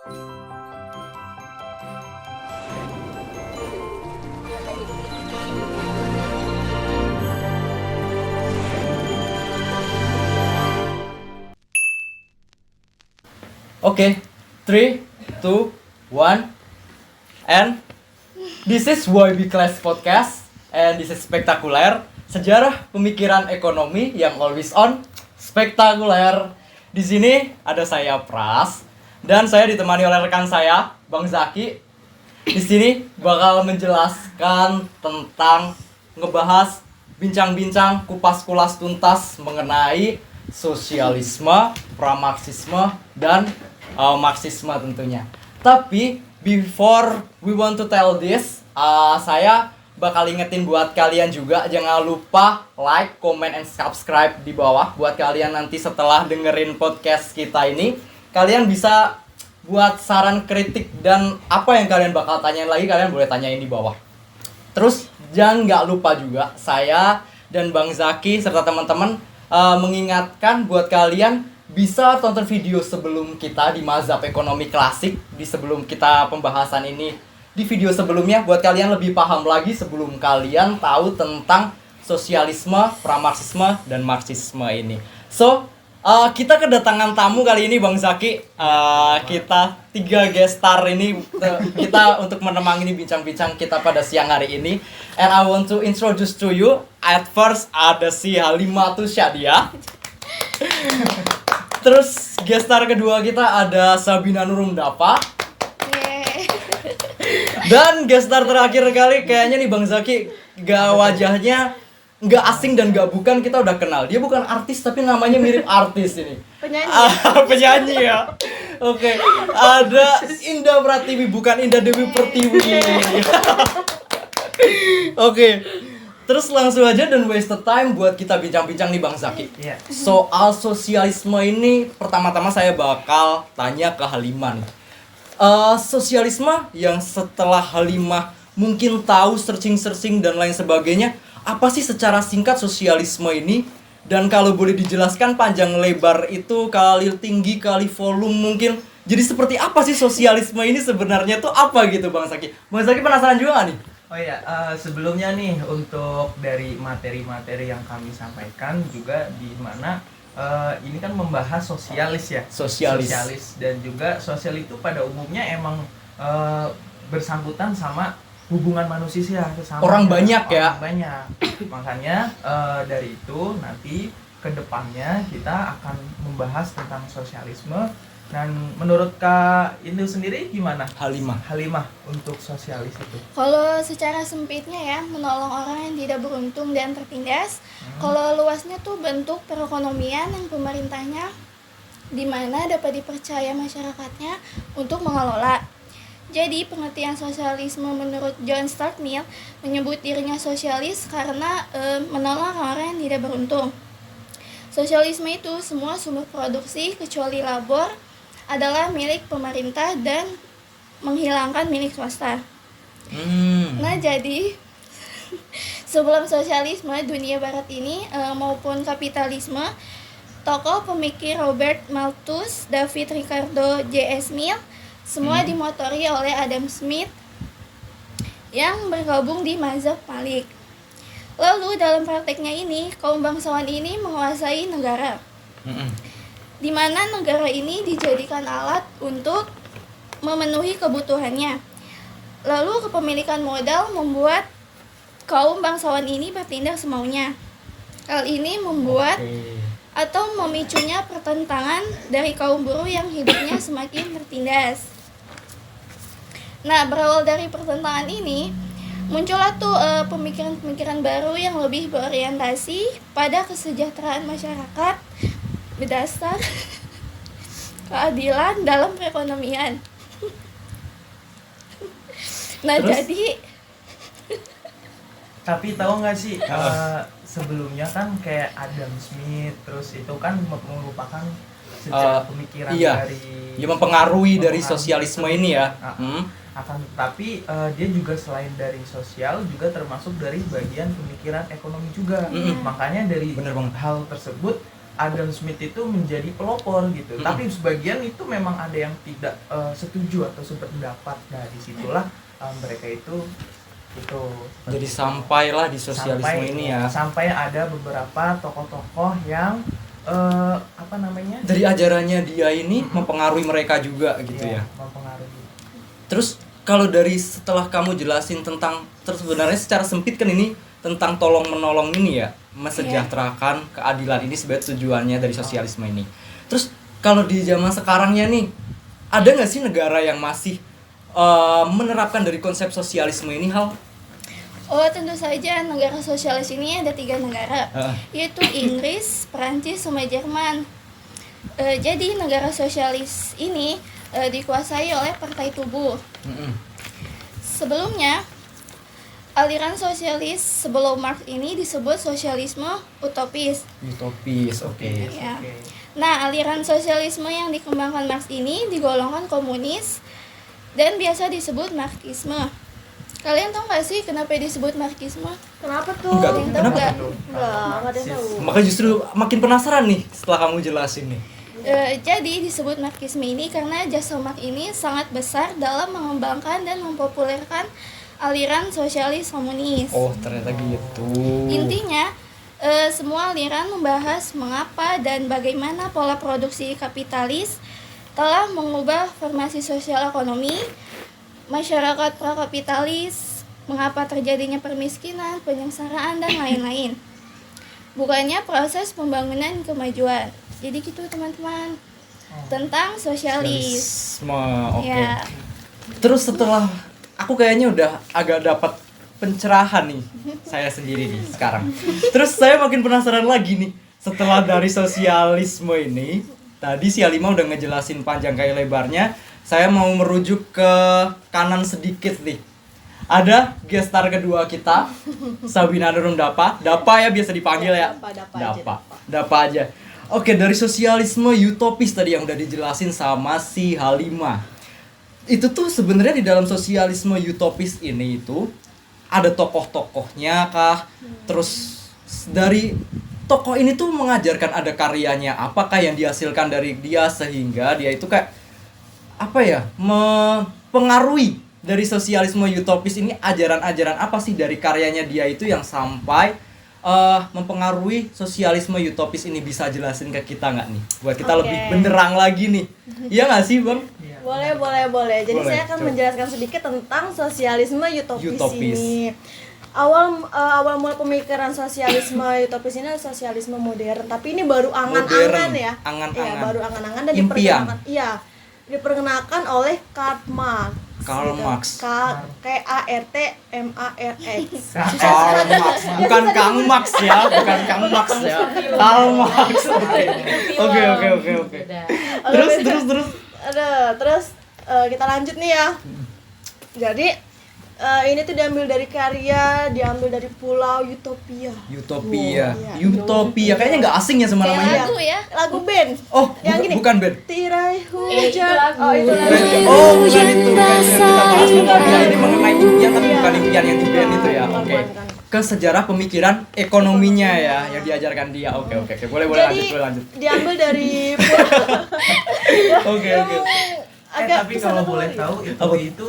Oke, 3, 2, 1, and this is YB Class Podcast, and this is spektakuler, sejarah pemikiran ekonomi yang always on, spektakuler. Di sini ada saya Pras, dan saya ditemani oleh rekan saya, Bang Zaki. Di sini bakal menjelaskan tentang ngebahas bincang-bincang kupas-kulas tuntas mengenai sosialisme, pramarxisme, dan Marxisme tentunya. Tapi before we want to tell this, saya bakal ingetin buat kalian juga, jangan lupa like, comment, and subscribe di bawah. Buat kalian nanti setelah dengerin podcast kita ini, kalian bisa buat saran, kritik, dan apa yang kalian bakal tanyain lagi, kalian boleh tanyain di bawah. Terus jangan nggak lupa juga, saya dan Bang Zaki serta teman-teman mengingatkan buat kalian bisa tonton video sebelum kita di Mazhab Ekonomi Klasik, di sebelum kita pembahasan ini di video sebelumnya, buat kalian lebih paham lagi sebelum kalian tahu tentang sosialisme, pramarxisme, dan marxisme ini. So, kita kedatangan tamu kali ini, Bang Zaki. Kita 3 guest star ini, kita untuk menemani bincang-bincang kita pada siang hari ini. And I want to introduce to you, at first ada si Halimatu Syadia. Terus guest star kedua kita ada Sabina Nurum Dapa. Dan guest star terakhir kali kayaknya nih Bang Zaki, wajahnya nggak asing dan nggak bukan, kita udah kenal. Dia bukan artis tapi namanya mirip artis ini. Penyanyi. Penyanyi ya. Oke. Ada Indah Pratiwi, bukan Indah Dewi Pertiwi. Oke. Terus langsung aja dan waste the time buat kita bincang-bincang nih Bang Zaki. Yeah. Soal sosialisme ini, pertama-tama saya bakal tanya ke Halimah nih. Sosialisme yang setelah Halimah mungkin tahu, searching dan lain sebagainya, apa sih secara singkat sosialisme ini? Dan kalau boleh dijelaskan panjang lebar itu, kali tinggi kali volume mungkin. Jadi seperti apa sih sosialisme ini sebenarnya tuh apa gitu Bang Zaki? Bang Zaki penasaran juga gak nih? Oh iya, sebelumnya nih untuk dari materi-materi yang kami sampaikan juga di mana ini kan membahas sosialis ya. Sosialis dan juga sosial itu pada umumnya emang bersangkutan sama hubungan manusia sama orang banyak ya. Banyak. Makanya dari itu nanti ke depannya kita akan membahas tentang sosialisme. Dan menurut Kak Indu sendiri gimana? Halimah untuk sosialis itu. Kalau secara sempitnya ya, menolong orang yang tidak beruntung dan tertindas. Kalau luasnya tuh bentuk perekonomian yang pemerintahnya di mana dapat dipercaya masyarakatnya untuk mengelola. Jadi pengertian sosialisme menurut John Stuart Mill menyebut dirinya sosialis karena menolong orang yang tidak beruntung. Sosialisme itu semua sumber produksi kecuali labor adalah milik pemerintah dan menghilangkan milik swasta. Nah jadi sebelum sosialisme dunia barat ini maupun kapitalisme, tokoh pemikir Robert Malthus, David Ricardo, J.S. Mill semua dimotori oleh Adam Smith yang bergabung di mazhab Malik. Lalu dalam prakteknya ini kaum bangsawan ini menguasai negara. Di mana negara ini dijadikan alat untuk memenuhi kebutuhannya. Lalu kepemilikan modal membuat kaum bangsawan ini bertindak semaunya. Hal ini membuat atau memicunya pertentangan dari kaum buruh yang hidupnya semakin tertindas. Nah, berawal dari pertentangan ini, muncullah tuh pemikiran-pemikiran baru yang lebih berorientasi pada kesejahteraan masyarakat berdasar keadilan dalam perekonomian. Nah, terus, jadi tapi tahu nggak sih sebelumnya kan kayak Adam Smith, terus itu kan merupakan sejarah pemikiran dari yang mempengaruhi dari sosialisme ini ya. Akan tetapi dia juga selain dari sosial juga termasuk dari bagian pemikiran ekonomi juga. Makanya dari hal tersebut Adam Smith itu menjadi pelopor gitu. Tapi sebagian itu memang ada yang tidak setuju atau sependapat. Dari situlah mereka itu Jadi sampailah di sosialisme ini ya. Sampai ada beberapa tokoh-tokoh yang dari ajarannya dia ini mempengaruhi mereka juga gitu ya. Mempengaruhi. Terus kalau dari setelah kamu jelasin tentang sebenarnya secara sempit kan ini tentang tolong menolong ini ya, mesejahterakan keadilan ini sebenarnya tujuannya dari sosialisme ini. Terus kalau di zaman sekarangnya nih, ada nggak sih negara yang masih menerapkan dari konsep sosialisme ini hal? Oh, tentu saja negara sosialis ini ada 3 negara, yaitu Inggris, Perancis, sama Jerman. Jadi negara sosialis ini dikuasai oleh Partai Tubuh. Sebelumnya, aliran sosialis sebelum Marx ini disebut sosialisme utopis. Utopis, oke. Ya. Nah, aliran sosialisme yang dikembangkan Marx ini digolongkan komunis dan biasa disebut Marxisme. Kalian tahu nggak sih kenapa disebut Marxisme? Kenapa tuh? Enggak, Ada yang tahu kenapa? nggak? Enggak ada yang tahu. Makanya justru makin penasaran nih setelah kamu jelasin nih. Jadi disebut Marxisme ini karena jasa Marx ini sangat besar dalam mengembangkan dan mempopulerkan aliran sosialis komunis. Oh, ternyata gitu. Intinya, semua aliran membahas mengapa dan bagaimana pola produksi kapitalis telah mengubah formasi sosial ekonomi masyarakat prakapitalis, mengapa terjadinya permiskinan, penyengsaraan, dan lain-lain. Bukannya proses pembangunan kemajuan. Jadi gitu teman-teman, tentang sosialis. Sosialisme, oke. Ya. Terus setelah aku kayaknya udah agak dapat pencerahan nih saya sendiri nih sekarang. Terus saya makin penasaran lagi nih setelah dari sosialisme ini. Tadi si Alima udah ngejelasin panjang kayak lebarnya. Saya mau merujuk ke kanan sedikit nih. Ada gestar kedua kita, Sabina Nurung Dapa. Dapa ya biasa dipanggil ya. Dapa aja. Oke, dari sosialisme utopis tadi yang udah dijelasin sama si Halima. Itu tuh sebenarnya di dalam sosialisme utopis ini itu ada tokoh-tokohnya kah? Terus dari tokoh ini tuh mengajarkan ada karyanya apakah yang dihasilkan dari dia sehingga dia itu kayak apa ya, mempengaruhi dari sosialisme utopis ini ajaran-ajaran apa sih dari karyanya dia itu yang sampai mempengaruhi sosialisme utopis ini, bisa jelasin ke kita nggak nih buat kita lebih benderang lagi nih. Iya nggak sih Bang? Boleh. Jadi Boleh, saya akan coba. menjelaskan sedikit tentang sosialisme utopis ini. Awal mula pemikiran sosialisme utopis ini adalah sosialisme modern, tapi ini baru angan-angan ya. Angan-angan. Iya, baru angan-angan dan Impian. diperkenalkan oleh Karl Marx. Karl Marx. K-A-R-T-M-A-R-X. Karl Marx, bukan Kang Marx ya, bukan Kang Marx ya. Karl Marx. Oke. Terus kita lanjut nih ya. Jadi ini tuh diambil dari diambil dari Pulau Utopia. Utopia. Iya, Utopia. Kayaknya nggak asing ya sama Kayak namanya. lagu ya. Lagu band. Oh, Yang gini. bukan band. Tirai itu hujan. lagu. Oh, itu lagu. Oh, bukan itu. Kita bahas Utopia ini mengenai impian tapi bukan impian yang di band itu ya. Oke. Bukan. Ke sejarah pemikiran ekonominya ya yang diajarkan dia. Oke. Boleh Jadi lanjut. diambil dari Oke. Tapi kalau boleh ya. tahu Apa? itu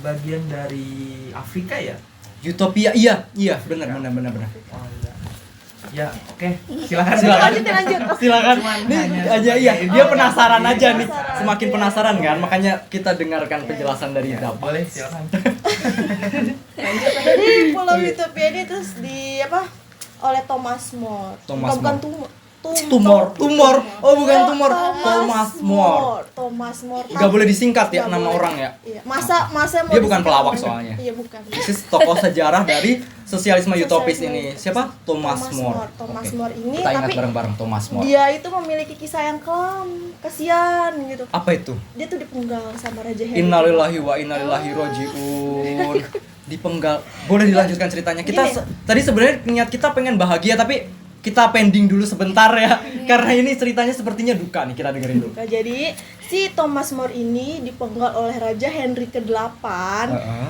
bagian dari Afrika ya? Utopia. Iya, benar. Oh iya. Ya, oke. Silakan. Lanjut. Silakan. Cuman Nih hanya aja sebagai- iya, dia Oh, penasaran iya, aja nih. penasaran. Semakin penasaran kan, makanya kita dengarkan penjelasan dari Ya, Dapa. boleh silakan. Jadi Pulau Utopia ini terus oleh Thomas More. Thomas Bukan More. tumor. Oh, bukan tumor. Thomas More. Thomas More. Gak boleh disingkat ya Nggak nama boleh. orang ya. Iya. Masa mau Dia bukan disingkat? pelawak soalnya. Iya, bukan. This is tokoh sejarah dari sosialisme utopis ini. Utopis. Siapa? Thomas More. Thomas Oke. More ini Kita ingat tapi bareng-bareng Thomas More. dia itu memiliki kisah yang kelam, kasihan gitu. Apa itu? Dia tuh dipenggal sama Raja Henry. Innalillahi wa inna ilaihi rajiun. Dipenggal. Boleh dilanjutkan ceritanya. Kita Gini. tadi sebenarnya niat kita pengen bahagia tapi kita pending dulu sebentar ya. Karena ini ceritanya sepertinya duka nih, kita dengerin dulu. Nah, jadi si Thomas More ini dipenggal oleh Raja Henry ke-8.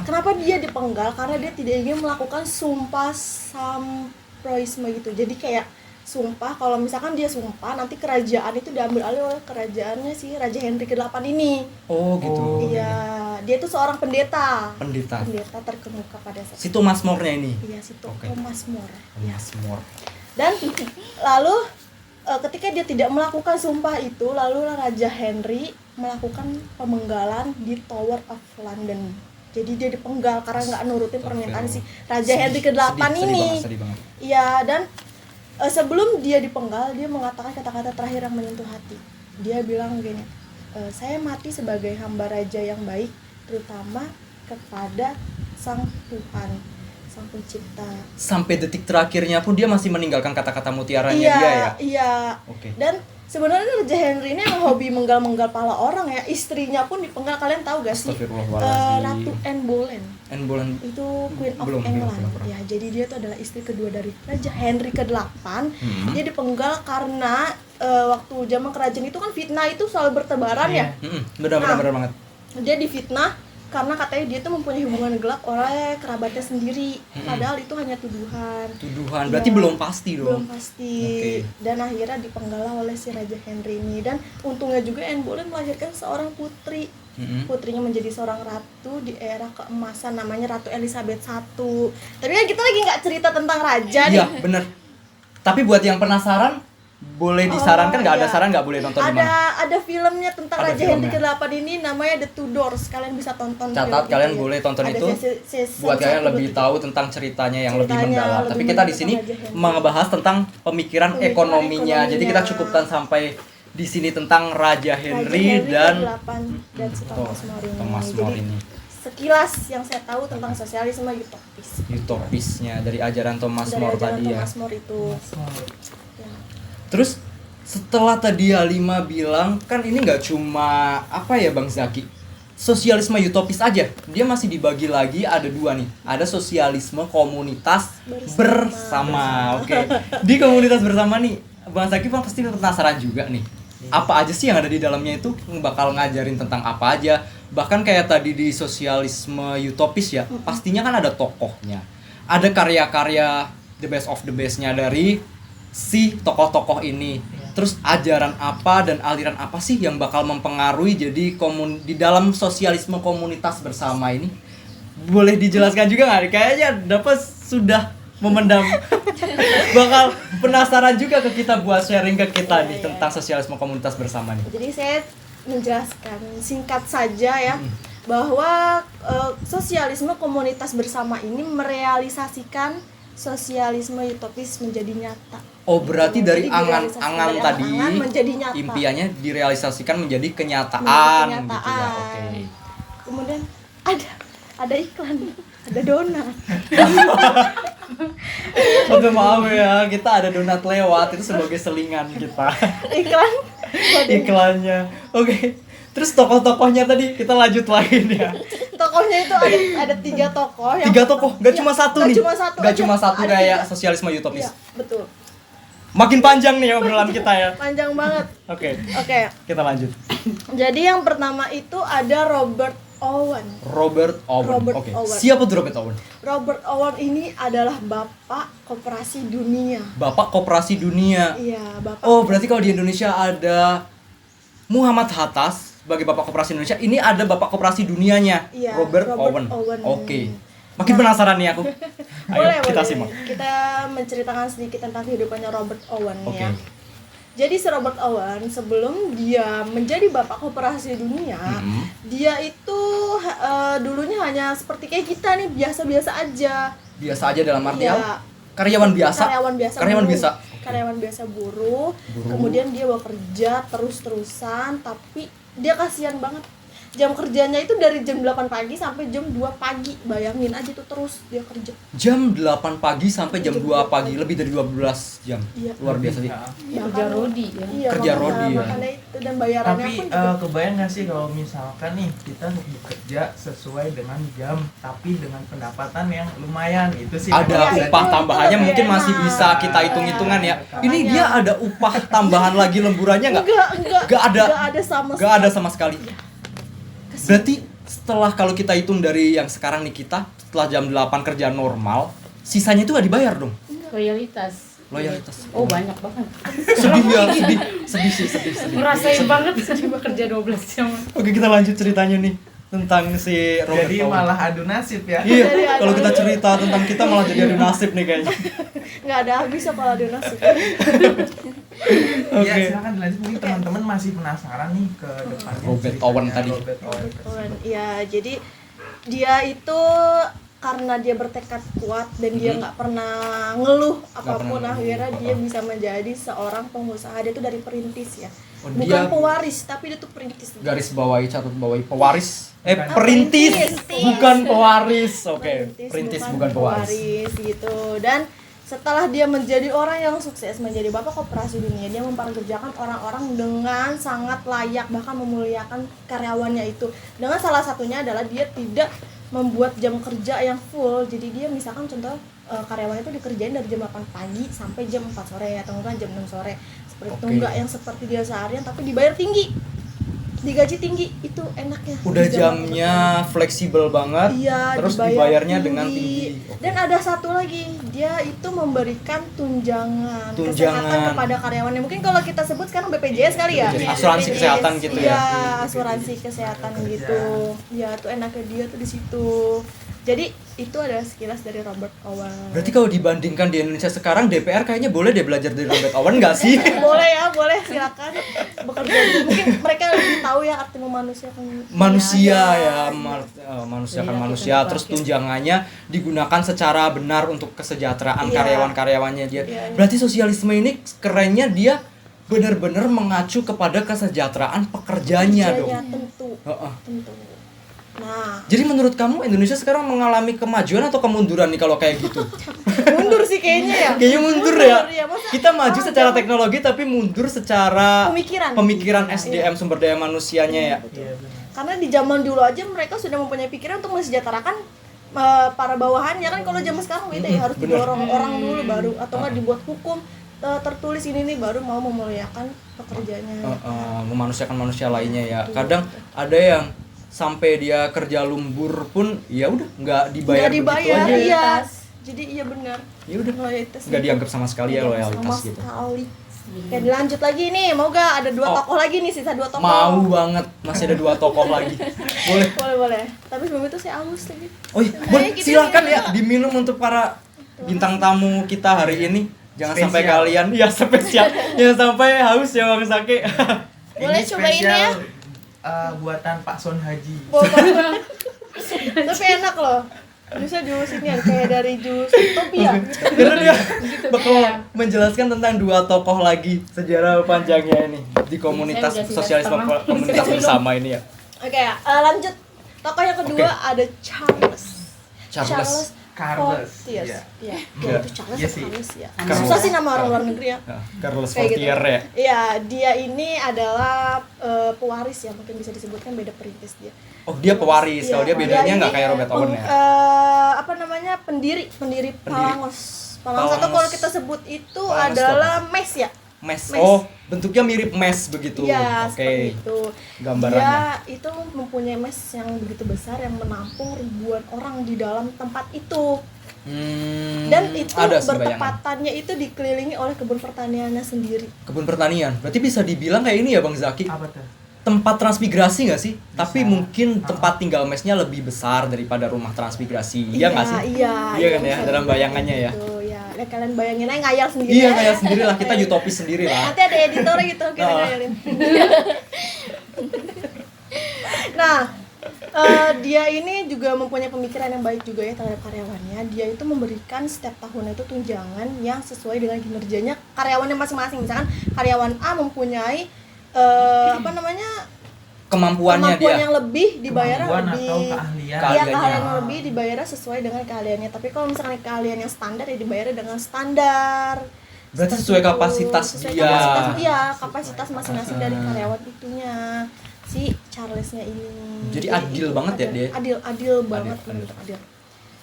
Kenapa dia dipenggal? Karena dia tidak ingin melakukan sumpah samproisme gitu. Jadi kayak sumpah kalau misalkan dia sumpah nanti kerajaan itu diambil alih oleh kerajaannya si Raja Henry ke-8 ini. Oh gitu. Iya, dia tuh seorang pendeta. Pendeta. Pendeta terkemuka pada saat. Si Thomas More-nya ini. Iya, si Oke. Thomas More. Thomas More. Dan lalu ketika dia tidak melakukan sumpah itu, lalu Raja Henry melakukan pemenggalan di Tower of London. Jadi dia dipenggal karena nggak nurutin permintaan si Raja Henry ke-8 ini. Sedih banget. Iya, dan sebelum dia dipenggal, dia mengatakan kata-kata terakhir yang menyentuh hati. Dia bilang gini, saya mati sebagai hamba raja yang baik, terutama kepada Sang Tuhan, Sang Pencipta. Sampai detik terakhirnya pun dia masih meninggalkan kata-kata mutiaranya Iya, dia ya. iya. Oke. Dan sebenarnya Raja Henry ini emang hobi menggal-menggal pala orang ya. Istrinya pun dipenggal, kalian tahu gak sih? Astagfirullahaladzim. Ratu Anne Boleyn. Anne Boleyn Itu Queen of belum England. pernah. Ya, jadi dia itu adalah istri kedua dari Raja Henry ke-8. Dia dipenggal karena waktu zaman kerajaan itu kan fitnah itu selalu bertebaran ya. Benar banget. Dia difitnah karena katanya dia tuh mempunyai hubungan gelap oleh kerabatnya sendiri. Padahal itu hanya tuduhan. Berarti Iya. belum pasti Belum dong. pasti. Oke. Dan akhirnya dipenggal oleh si Raja Henry ini. Dan untungnya juga Anne Boleyn melahirkan seorang putri. Putrinya menjadi seorang ratu di era keemasan, namanya Ratu Elizabeth I. Tapi kan kita lagi nggak cerita tentang raja nih. Iya, bener. Tapi buat yang penasaran, boleh disarankan, nggak ada iya. saran nggak boleh nonton di mana? Ada filmnya tentang Ada Raja Henry filmnya. ke-8 ini, namanya The Tudors. Kalian bisa tonton. Catat, film kalian itu ya. boleh tonton Ada itu season buat kalian 1, lebih 2, tahu tentang ceritanya yang lebih Ceritanya mendalam. lebih Tapi kita di mendalam sini Raja Henry. membahas tentang pemikiran ekonominya. Jadi kita cukupkan sampai di sini tentang Raja Henry dan ke-8 dan si Thomas More ini. Thomas More Jadi, ini. sekilas yang saya tahu tentang sosialisme utopis. Utopisnya dari ajaran Thomas Dari More ajaran tadi ya. Thomas More itu. Ya. Terus setelah tadi Halima bilang, kan ini nggak cuma apa ya Bang Zaki, sosialisme utopis aja, dia masih dibagi lagi, ada dua nih, ada sosialisme komunitas bersama. Oke, di komunitas bersama nih Bang Zaki pasti penasaran juga nih, apa aja sih yang ada di dalamnya itu, bakal ngajarin tentang apa aja. Bahkan kayak tadi di sosialisme utopis ya, pastinya kan ada tokohnya, ada karya-karya the best of the bestnya dari si tokoh-tokoh ini. Terus ajaran apa dan aliran apa sih yang bakal mempengaruhi jadi di dalam sosialisme komunitas bersama ini? Boleh dijelaskan juga nggak? Kayaknya dapat sudah memendam. Bakal penasaran juga ke kita buat sharing ke kita nih tentang sosialisme komunitas bersama nih. Jadi saya menjelaskan singkat saja ya, bahwa sosialisme komunitas bersama ini merealisasikan sosialisme utopis menjadi nyata. Oh, berarti dari Jadi direalisasikan angan-angan dari tadi angan-angan menjadi nyata. impiannya direalisasikan menjadi kenyataan, Menjadi gitu ya. kenyataan. Oke. Kemudian ada iklan, ada donat. Oke, maaf ya, kita ada donat lewat itu sebagai selingan kita. Iklan. Iklannya. Oke. Terus tokoh-tokohnya tadi kita lanjut lagi nih ya. Tokohnya itu ada 3 tokoh. Tiga tokoh, gak cuma satu nggak nih. Cuma satu. Gak aja. cuma satu Ada kayak 3. sosialisme utopis. Iya, betul. Makin panjang nih obrolan kita ya. Panjang banget. Oke, Oke. kita lanjut. Jadi yang pertama itu ada Robert Owen. Robert Owen. Robert Oke. Owen. Siapa tuh Robert Owen? Robert Owen ini adalah bapak koperasi dunia. Bapak Koperasi Dunia. Iya, bapak. Oh, berarti kalau di Indonesia ada Muhammad Hatta sebagai Bapak Koperasi Indonesia, ini ada Bapak Koperasi Dunianya, Iya, Robert Robert Owen. Owen. Oke. Makin penasaran nih aku. Ayo boleh, kita boleh. simak. Kita menceritakan sedikit tentang kehidupannya Robert Owen Oke. ya. Jadi si Robert Owen sebelum dia menjadi Bapak Koperasi Dunia, dia itu dulunya hanya seperti kayak kita nih, biasa-biasa aja. Biasa aja dalam artian Iya. karyawan biasa. Karyawan buruh. biasa. Karyawan biasa buruh. Kemudian dia bekerja terus-terusan, tapi dia kasihan banget. Jam kerjanya itu dari jam 8 pagi sampai jam 2 pagi. Bayangin aja tuh terus dia kerja. Jam 8 pagi sampai jam 2 pagi, lebih dari 12 jam. Iya. Luar biasa sih. Kerja rodi ya. Iya, Kerja makanya- rodi ya. makanya itu, dan bayarannya Tapi pun juga kebayang gak sih kalau misalkan nih kita bekerja sesuai dengan jam tapi dengan pendapatan yang lumayan, itu sih Ada memang Iya, upah itu tambahannya lebih mungkin masih enak. bisa kita hitung-hitungan ya. Ini Makanya. dia ada upah tambahan lagi lemburannya nggak? Nggak ada. Nggak ada sama sekali. Berarti setelah kalau kita hitung dari yang sekarang nih kita, setelah jam 8 kerja normal, sisanya itu nggak dibayar dong? Loyalitas. Loyalitas. Oh banyak banget. Sedih ya, sedih. Ngerasain banget sih bekerja 12 jam. Oke, kita lanjut ceritanya nih tentang si Robert Jadi Owen. malah adu nasib ya. Iya, kalau kita cerita tentang kita malah jadi adu nasib nih kayaknya. Nggak ada habisnya kalau ada nasib. Iya, Oke. silakan dilanjut, mungkin teman-teman masih penasaran nih ke depannya. Robert ceritanya Owen tadi. Robert Owen tersebut. Ya, jadi dia itu karena dia bertekad kuat dan dia nggak pernah ngeluh apapun, pernah ngeluh. akhirnya dia bisa menjadi seorang pengusaha. Dia itu dari perintis ya, Oh, bukan dia pewaris tapi dia tuh perintis. garis bawahi, catut bawahi, pewaris. Ah, Perintis, perintis. bukan pewaris. Oke, perintis bukan pewaris. pewaris gitu. Dan setelah dia menjadi orang yang sukses, menjadi bapak koperasi dunia, dia memperkerjakan orang-orang dengan sangat layak, bahkan memuliakan karyawannya itu. Dengan salah satunya adalah dia tidak membuat jam kerja yang full. Jadi dia misalkan contoh karyawannya itu dikerjain dari jam 8 pagi sampai jam 4 sore atau enggak jam 6 sore. Seperti itu, Oke. enggak yang seperti dia seharian tapi dibayar tinggi. Digaji tinggi, itu enaknya. Udah Di zaman jamnya fleksibel banget. Iya, Terus dibayar dibayarnya dengan tinggi. Oke. Dan ada satu lagi, dia itu memberikan tunjangan kesehatan kepada karyawannya. Mungkin kalau kita sebut sekarang BPJS kali ya. BPJS, asuransi kesehatan gitu ya. Iya, asuransi kesehatan gitu. Ya, itu enaknya dia tuh di situ. Jadi itu adalah sekilas dari Robert Owen. Berarti kalau dibandingkan di Indonesia sekarang, DPR kayaknya boleh deh belajar dari Robert Owen nggak sih? Boleh ya, boleh, silakan bekerja. Mungkin mereka lebih tahu ya arti memanusiakan Manusia dunia. ya, manusia kan Iya, manusia. kita Terus pakai. tunjangannya digunakan secara benar untuk kesejahteraan Iya. karyawan-karyawannya dia. Iya. Berarti sosialisme ini kerennya dia benar-benar mengacu kepada kesejahteraan pekerjanya dong. Kerjanya tentu. Heeh. Tentu. Nah, Jadi menurut kamu Indonesia sekarang mengalami kemajuan atau kemunduran nih kalau kayak gitu? mundur sih kayaknya ya. Kayaknya mundur ya. Masa Kita maju orang secara zaman- teknologi tapi mundur secara Pemikiran. SDM, sumber daya manusianya ya. Iya, benar. Karena di zaman dulu aja mereka sudah mempunyai pikiran untuk mensejahterakan para bawahannya. Kan kalau zaman sekarang beda ya, harus Bener. didorong orang dulu baru, atau enggak dibuat hukum tertulis ini nih baru mau memuliakan pekerjaannya. Memanusiakan manusia lainnya ya. Kadang ada yang sampai dia kerja lembur pun ya udah nggak dibayar, Nggak dibayar, begitu aja. iya. Jadi iya benar. Ya udah Loyalitas nggak dianggap sama sekali ya Nggak loyalitas sama gitu. sekali. Oke, dilanjut lagi nih. Mau gak ada dua Oh. tokoh lagi nih, sisa dua tokoh. Mau banget, masih ada 2 tokoh lagi. Boleh. Boleh. Tapi sebelum itu saya aus lagi. Oh iya, boleh, kita silakan minum. ya diminum untuk para bintang tamu kita hari ini. Jangan sampai Spesial. kalian ya spesial. Jangan sampai haus ya Bang Sake. Boleh cobain ya? Buatan Pak Son Haji. Tapi enak loh. Bisa jus ini yang kayak dari jus Utopia gitu. Karena dia bakal menjelaskan tentang 2 tokoh lagi sejarah panjangnya ini di komunitas Saya udah sosialisme setengah. komunitas bersama ini ya. Oke, lanjut. Tokoh yang kedua Oke. ada Charles. Charles. Carlos. Fortier. Iya. Iya, Iya. itu Charles Iya atau sih. Carles ya. Carlos. Susah sih nama orang luar negeri ya. Nah, Carlos Kayak gitu. Fortier ya. Iya, dia ini adalah pewaris ya, mungkin bisa disebutkan beda perintis dia. Oh, dia pewaris. Kalau dia Iya, bedanya ini nggak kayak Robert Owen ya. Apa namanya? Pendiri Palangos. Palangos atau Palangos. kalau kita sebut itu Palangos adalah mes ya. Mes. Mes. Oh, bentuknya mirip mes begitu. Iya, Oke. seperti itu. Gambarannya. Dia itu mempunyai mes yang begitu besar yang menampung ribuan orang di dalam tempat itu. Dan itu ada sih bayangan. bertepatannya itu dikelilingi oleh kebun pertaniannya sendiri. Kebun pertanian. Berarti bisa dibilang kayak ini ya Bang Zaki. Apa tuh? Tempat transmigrasi nggak sih? Tapi Bisa. mungkin tempat tinggal mesnya lebih besar daripada rumah transmigrasi. Iya nggak sih? Iya, Iya kan ya, bisa dalam dibilang bayangannya ya. gitu, ya. Nah, kalian bayangin aja ngayal sendiri. Iya ya. kayak sendiri lah, kita utopis sendiri lah. Nanti ada editornya gitu, kita Oh. ngayalin. Nah, dia ini juga mempunyai pemikiran yang baik juga ya terhadap karyawannya. Dia itu memberikan setiap tahunnya itu tunjangan yang sesuai dengan kinerjanya karyawannya masing-masing. Misalkan karyawan A mempunyai Kemampuannya kemampuan dia. yang lebih dibayar Kemampuan lebih. atau keahlian. Iya, Keahliannya. keahlian yang lebih dibayar sesuai dengan keahliannya. Tapi kalau misalkan keahlian yang standar ya dibayar dengan standar. Berarti Seperti sesuai itu. kapasitas Sesuai dia. kapasitas, iya, kapasitas masing-masing dari karyawan itunya. Si Charlesnya ini. Jadi adil banget ya dia? Adil banget, Adil. bener adil.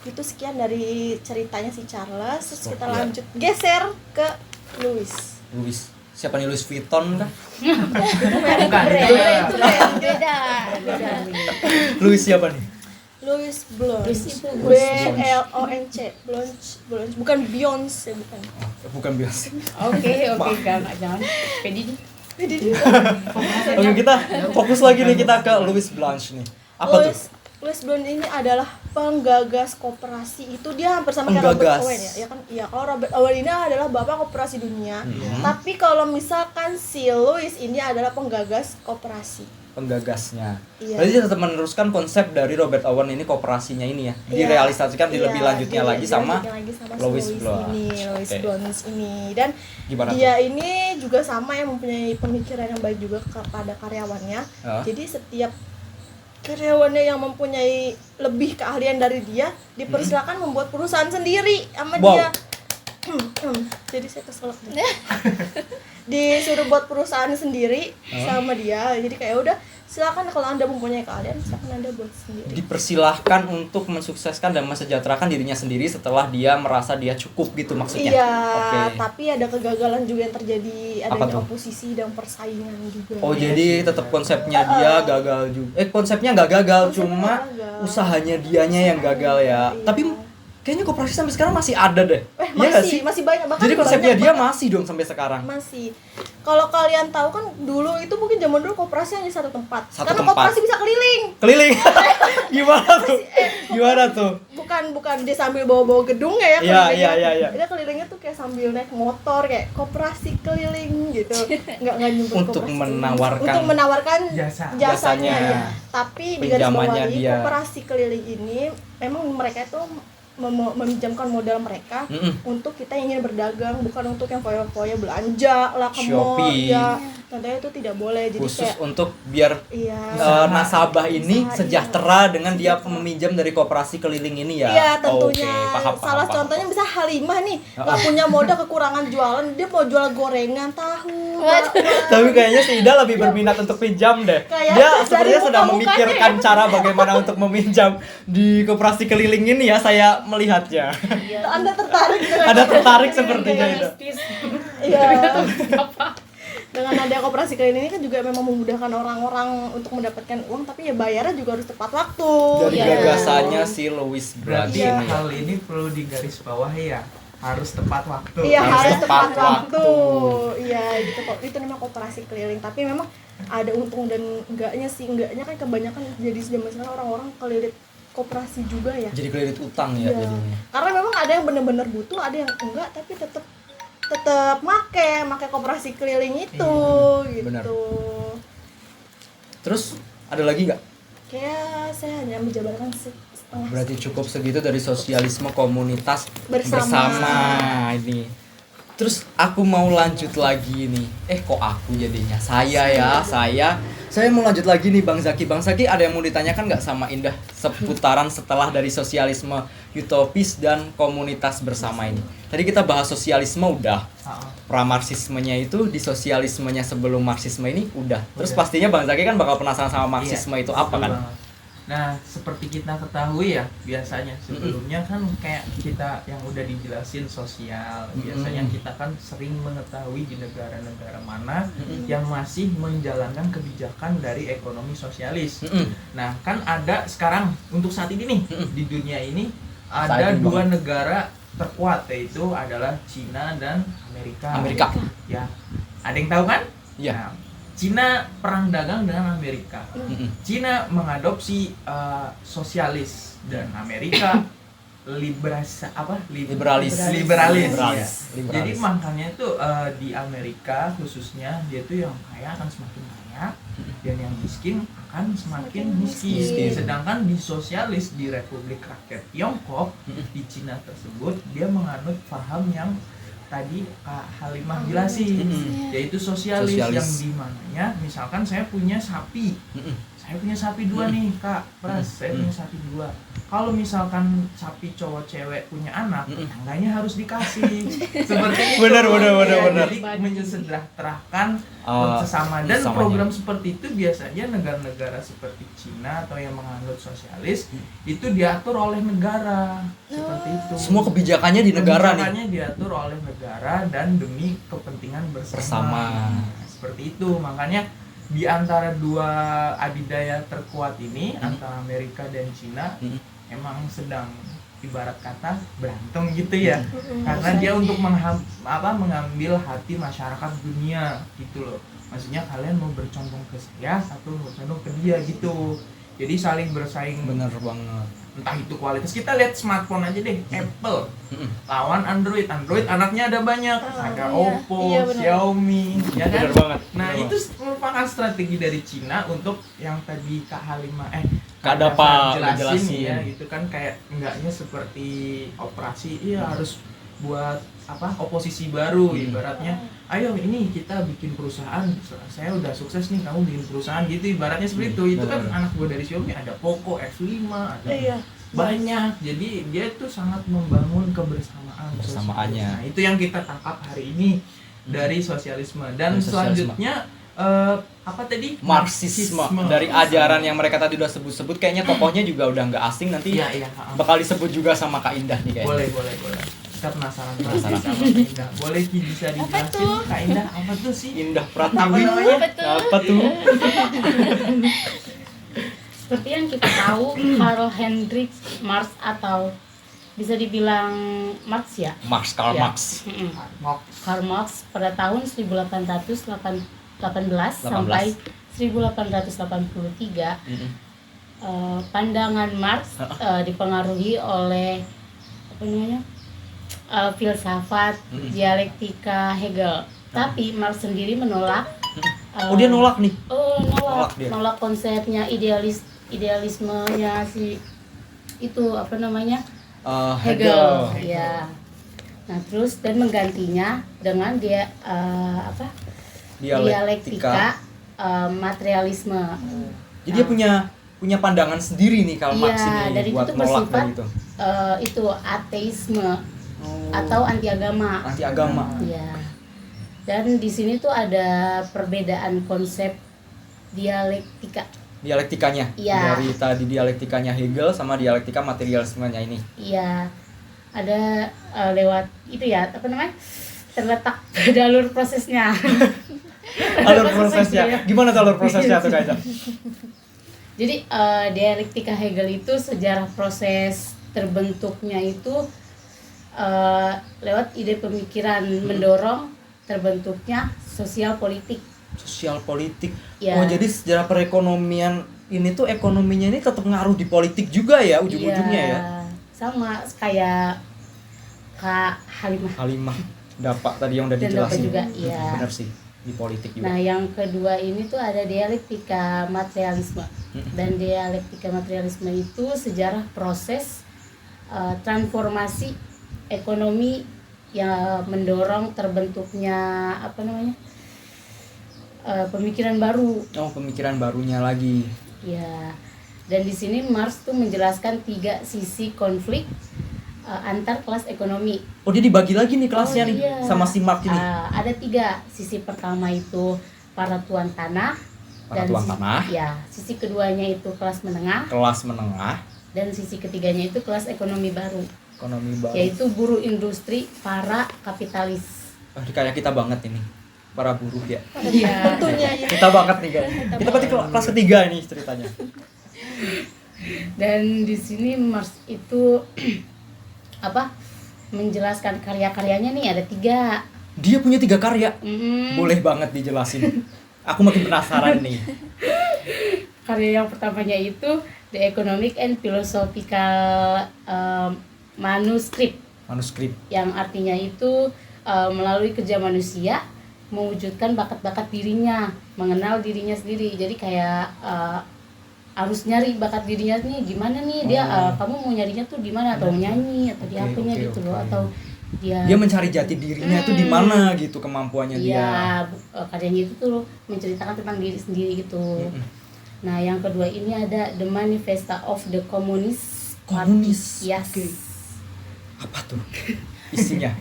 Itu sekian dari ceritanya si Charles. Terus kita Iya. lanjut geser ke Louis. Louis. Siapa nih Louis Vuitton kah? Bukan, Brand, itu itu brand. Beda. Louis siapa nih? Louis Blonch. Louis B L O N C. Blonch. Bukan Beyonce, bukan. Bukan biasa. Oke, jangan pedi nih. Oke, kita fokus lagi nih kita ke Louis Blanche nih. Apa tuh? Louis Blonch ini adalah penggagas koperasi. Itu dia hampir sama kayak Robert Penggagas. Owen ya. Ya kan? Iya, kalau Robert Owen ini adalah bapak koperasi dunia. Tapi kalau misalkan si Louis ini adalah penggagas koperasi. Penggagasnya. Iya. Berarti dia tetap meneruskan konsep dari Robert Owen ini koperasinya ini ya. Iya. Direalisasikan di Iya, lebih lanjutnya lagi sama Louis Blanche. Louis Oke. Blonch ini. Dan Gimana dia ini juga sama yang mempunyai pemikiran yang baik juga kepada karyawannya. Jadi setiap karyawannya yang mempunyai lebih keahlian dari dia dipersilakan membuat perusahaan sendiri sama Wow. dia. Jadi saya keselak nih. Disuruh buat perusahaan sendiri sama dia. Jadi kayak udah silakan kalau Anda mempunyai keahlian silakan Anda buat sendiri. Dipersilahkan untuk mensukseskan dan mensejahterakan dirinya sendiri setelah dia merasa dia cukup gitu maksudnya. Iya, Oke. tapi ada kegagalan juga yang terjadi, Apa adanya tuh? oposisi dan persaingan juga. Oh jadi tetap konsepnya dia gagal juga. Konsepnya nggak gagal, Konsepnya cuma nggak gagal. usahanya dianya yang gagal ya. Iya. Tapi kayaknya koperasi sampai sekarang masih ada deh. Iya nggak sih? masih banyak bahkan Jadi konsepnya banyak dia banget. masih dong sampai sekarang. Masih. Kalau kalian tahu kan dulu itu mungkin zaman dulu koperasi hanya satu tempat. Satu Karena tempat. koperasi bisa keliling. Keliling. Gimana tuh? Gimana tuh? Bukan dia sambil bawa-bawa gedung ya Iya, kelilingnya. iya. Dia kelilingnya tuh kayak sambil naik motor kayak koperasi keliling gitu. Enggak nyebut Untuk koperasi menawarkan untuk menawarkan Jasa. jasanya. Jasanya. Ya. Tapi di garis Pinjamannya bawahi dia. koperasi keliling ini memang mereka itu meminjamkan modal mereka untuk kita yang ingin berdagang, bukan untuk yang foya-foya belanja lah ke mall Shopee. ya. Tentunya itu tidak boleh. Jadi khusus kayak untuk biar iya. nasabah ini Usaha, sejahtera dengan dia meminjam dari koperasi keliling ini ya. Iya tentunya. Oke, paham, Salah paham. contohnya bisa Halimah nih, nggak punya modal kekurangan jualan, dia mau jual gorengan, tahu. bakwan. Tapi kayaknya si Ida lebih berminat untuk pinjam deh. Kayak Dia dari sebenarnya sedang muka-mukanya memikirkan cara bagaimana untuk meminjam di koperasi keliling ini ya, saya melihatnya. Anda tertarik dengan Ada tertarik sepertinya itu. Iya. Dengan ada koperasi keliling ini kan juga memang memudahkan orang-orang untuk mendapatkan uang, tapi ya bayarnya juga harus tepat waktu. Dari Iya. gagasannya si Louis Blanche Berarti ini. hal ini perlu digarisbawahi ya, harus tepat waktu. Iya harus tepat tepat waktu. waktu. Iya gitu kok. Itu namanya koperasi keliling. Tapi memang ada untung dan enggaknya sih. Enggaknya kan kebanyakan jadi zaman sekarang orang-orang kelilit koperasi juga ya. Jadi kredit utang ya Iya. jadinya. Karena memang ada yang benar-benar butuh, ada yang enggak, tapi tetap make koperasi keliling itu gitu. benar. Terus ada lagi nggak? Kayak saya hanya menjabarkan setengah. Berarti cukup segitu dari sosialisme komunitas Bersama. ini. Terus aku mau lanjut lagi nih. Kok aku jadinya? Saya mau lanjut lagi nih Bang Zaki. Bang Zaki ada yang mau ditanyakan nggak sama Indah seputaran setelah dari sosialisme utopis dan komunitas bersama ini? Tadi kita bahas sosialisme udah. Pramarxismenya itu di sosialismenya sebelum Marxisme ini udah. Terus Udah. pastinya Bang Zaki kan bakal penasaran sama Marxisme itu apa betul kan? banget. Nah, seperti kita ketahui ya, biasanya sebelumnya kan kayak kita yang udah dijelasin sosial, biasanya kita kan sering mengetahui di negara-negara mana yang masih menjalankan kebijakan dari ekonomi sosialis. Nah, kan ada sekarang untuk saat ini nih di dunia ini Saat ada ini dua banget. negara terkuat, yaitu adalah Cina dan Amerika. Amerika. Ya, ada yang tahu kan? Iya. Nah, Cina perang dagang dengan Amerika. Cina mengadopsi sosialis dan Amerika liberalis. Liberalis. Liberalis. Liberalis. Ya. Jadi makanya itu di Amerika khususnya dia tuh yang kaya akan semakin kaya dan yang miskin akan semakin miskin. Sedangkan di sosialis di Republik Rakyat Tiongkok di Cina tersebut dia menganut paham yang tadi Kak Halimah jelasin, yaitu sosialis yang dimananya misalkan saya punya sapi, dua nih Kak Pras, saya punya sapi dua. Kalau misalkan sapi cowok cewek punya anak, tetangganya harus dikasih seperti itu. Benar. Jadi mensejahterakan sesama dan sesamanya. program seperti itu biasanya negara-negara seperti Cina atau yang menganut sosialis itu diatur oleh negara seperti itu. Semua kebijakannya di negara nih. Kebijakannya diatur oleh negara dan demi kepentingan bersama. Bersama. Seperti itu, makanya di antara dua adidaya terkuat ini antara Amerika dan Cina emang sedang ibarat kata berantem gitu ya. Karena dia untuk mengambil hati masyarakat dunia gitu loh. Maksudnya kalian mau bercondong ke saya atau mau bercondong ke dia gitu. Jadi saling bersaing. Bener banget. Entah itu kualitas. Kita lihat smartphone aja deh, Apple lawan Android. Android anaknya ada banyak, ada Oppo, Xiaomi, ya kan? Bener banget. Nah, bener itu merupakan strategi dari Cina untuk yang tadi Kak Halimah Kak Dapa udah jelasin jelasin. ya, itu kan kayak enggaknya seperti operasi, iya harus buat oposisi baru ibaratnya. Ayo ini kita bikin perusahaan, saya udah sukses nih, kamu bikin perusahaan gitu ibaratnya seperti itu. Itu kan anak buah dari Xiaomi, ada Poco X5, ada banyak. Jadi dia tuh sangat membangun Kebersamaannya. Nah, itu yang kita tangkap hari ini dari sosialisme. Dan Dari sosialisme. selanjutnya apa tadi? Marxisme. Dari ajaran yang mereka tadi udah sebut-sebut, kayaknya tokohnya juga udah nggak asing, nanti Iya. bakal disebut juga sama Kak Indah nih kayaknya. Boleh. Kita penasaran sama Kak Indah. Boleh bisa dijelasin Kak Indah apa tuh sih? Indah Apa Pratiwi. namanya? Apa tuh? Seperti yang kita tahu, Karl Heinrich Marx atau bisa dibilang Marx ya. Karl Ya. Marx. Karl Marx pada tahun 1818 sampai 1883. Pandangan Marx dipengaruhi oleh filsafat dialektika Hegel. Tapi Marx sendiri menolak. Dia nolak nih. Nolak dia. nolak konsepnya idealismenya si itu Hegel. Ya. Nah, terus dan menggantinya dengan dia dialektika materialisme. Jadi dia punya pandangan sendiri nih Karl Marx Iya, dan ini itu buat tuh nolak bersifat dari itu. Itu ateisme atau anti agama. Anti agama. Iya. Dan di sini tuh ada perbedaan konsep Dialektikanya. Iya. Dari tadi dialektikanya Hegel sama dialektika materialismenya ini. Iya. Ada lewat itu ya, terletak jalur prosesnya. Alur prosesnya. Gimana tuh alur prosesnya tuh Kak Indah? Jadi dialektika Hegel itu sejarah proses terbentuknya itu lewat ide pemikiran mendorong terbentuknya sosial politik. Sosial politik. Ya. Oh, jadi sejarah perekonomian ini tuh ekonominya ini tetap ngaruh di politik juga ya ujung-ujungnya ya. Sama kayak Kak Halimah Dapa tadi yang udah Dan Dapa dijelasin. juga, iya. Benar sih, di politik juga. Nah, yang kedua ini tuh ada dialektika materialisme. Dan dialektika materialisme itu sejarah proses transformasi ekonomi yang mendorong terbentuknya pemikiran baru. Oh, pemikiran barunya lagi. Ya. Dan di sini Marx tuh menjelaskan 3 sisi konflik antar kelas ekonomi. Oh, dia dibagi lagi nih kelasnya nih Iya. sama si Marx ini. Ada 3. Sisi pertama itu para tuan tanah. Para tuan tanah. Ya, sisi keduanya itu kelas menengah. Kelas menengah. Dan sisi ketiganya itu kelas ekonomi baru. Ekonomi baru. Yaitu buruh industri, para kapitalis. Kayak kita banget ini. Para buruh ya. Iya. Tentunya ya. Kita banget nih guys. Kita berarti kelas ketiga ini ceritanya. Dan di sini Marx itu menjelaskan karya-karyanya nih ada 3. Dia punya 3 karya. Mm. Boleh banget dijelasin. Aku makin penasaran nih. Karya yang pertamanya itu The Economic and Philosophical Manuscript, yang artinya itu melalui kerja manusia mewujudkan bakat-bakat dirinya, mengenal dirinya sendiri. Jadi kayak harus nyari bakat dirinya nih gimana nih dia kamu mau nyarinya tuh di mana, atau nyanyi atau di apanya gitu loh, atau dia mencari jati dirinya itu di mana gitu, kemampuannya dia. Iya, karyanya itu tuh menceritakan tentang diri sendiri gitu. Nah, yang kedua ini ada The Manifesto of the Communist Party. Yes. Okay. Apa tuh isinya?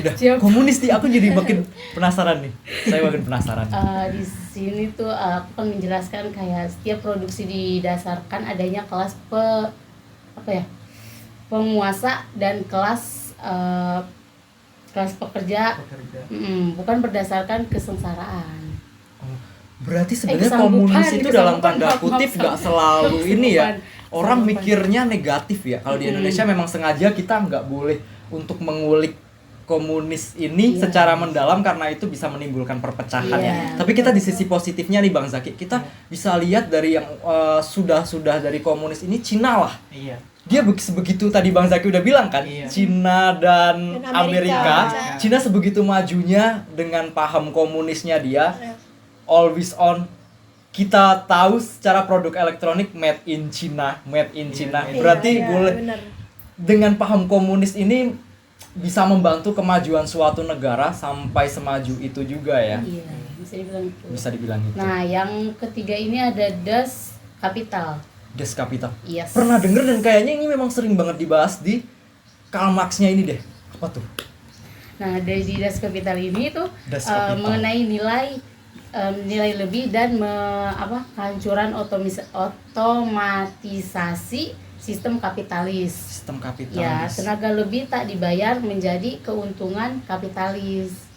Udah Siap. komunis nih, aku jadi makin penasaran nih. Saya makin penasaran. Di sini tuh aku kan menjelaskan kayak setiap produksi didasarkan adanya kelas penguasa dan kelas pekerja. Bukan berdasarkan kesengsaraan. Berarti sebenarnya Kesanggupan, komunis itu dalam tanda maaf, kutip maaf, nggak selalu ini ya. Orang Kesanggupan. mikirnya negatif ya. Kalau di Indonesia memang sengaja kita nggak boleh untuk mengulik komunis ini Iya. secara mendalam karena itu bisa menimbulkan perpecahan ya. Iya. Tapi kita di sisi positifnya nih Bang Zaki, kita bisa lihat dari yang sudah dari komunis ini Cina lah. Iya. Dia sebegitu tadi Bang Zaki udah bilang kan, Iya. Cina dan Dan Amerika. Amerika. Cina sebegitu majunya dengan paham komunisnya dia, always on. Kita tahu secara produk elektronik made in China, made in China. Iya, Berarti Iya, boleh bener. dengan paham komunis ini bisa membantu kemajuan suatu negara sampai semaju itu juga ya. Iya, bisa dibilang itu. Bisa dibilang gitu. Nah, yang ketiga ini ada Das Kapital. Das Kapital. Yes. Pernah denger dan kayaknya ini memang sering banget dibahas di Karl Marx-nya ini deh. Apa tuh? Nah, dari di Das Kapital ini tuh Das Kapital. mengenai nilai lebih dan kehancuran otomatisasi sistem kapitalis. Sistem Ya, kapitalis. tenaga lebih tak dibayar menjadi keuntungan kapitalis.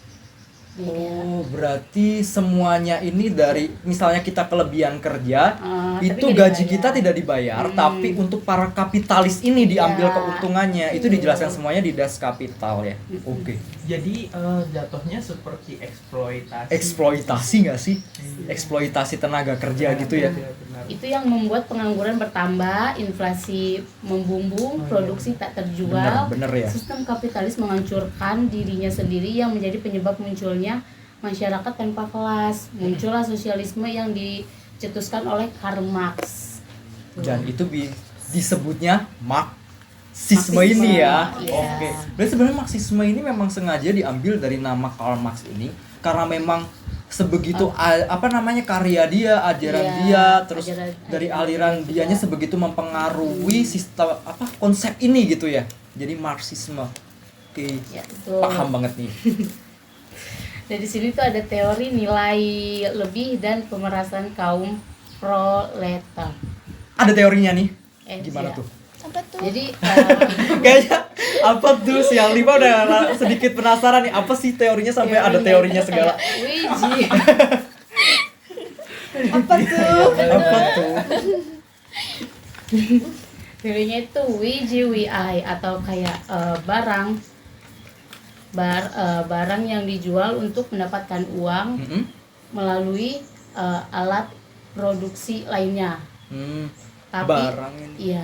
Oh, berarti semuanya ini dari misalnya kita kelebihan kerja, Tapi itu nggak gaji dibayar. kita tidak dibayar, tapi untuk para kapitalis ini diambil Ya. keuntungannya. Itu dijelaskan semuanya di Das Kapital ya. Oke. Jadi jatuhnya seperti eksploitasi. Eksploitasi nggak sih? Iya. Eksploitasi tenaga kerja gitu ya. Iya, benar. Itu yang membuat pengangguran bertambah, inflasi membumbung, produksi tak terjual. Bener ya. Sistem kapitalis menghancurkan dirinya sendiri yang menjadi penyebab munculnya masyarakat tanpa kelas. Muncullah sosialisme yang dicetuskan oleh Karl Marx. Dan itu disebutnya Marxisme ini ya. Iya. Oke. Berarti sebenarnya Marxisme ini memang sengaja diambil dari nama Karl Marx ini karena memang sebegitu karya dia, ajaran Iya, dia, terus ajaran dari dia aliran juga. dianya sebegitu mempengaruhi sistem konsep ini gitu ya. Jadi Marxisme. Oke. Ya, betul. Paham banget nih. Dari sini tuh ada teori nilai lebih dan pemerasan kaum proletar. Ada teorinya nih. Eh, Gimana iya. tuh? Apa tuh? Jadi Kayaknya apa tuh si yang lima udah sedikit penasaran nih apa sih teorinya sampai ada teorinya segala. Wiji. Apa tuh? Apa tuh? Teorinya itu WJWI atau kayak barang yang dijual untuk mendapatkan uang Mm-mm. melalui alat produksi lainnya. Tapi Barang ini. iya.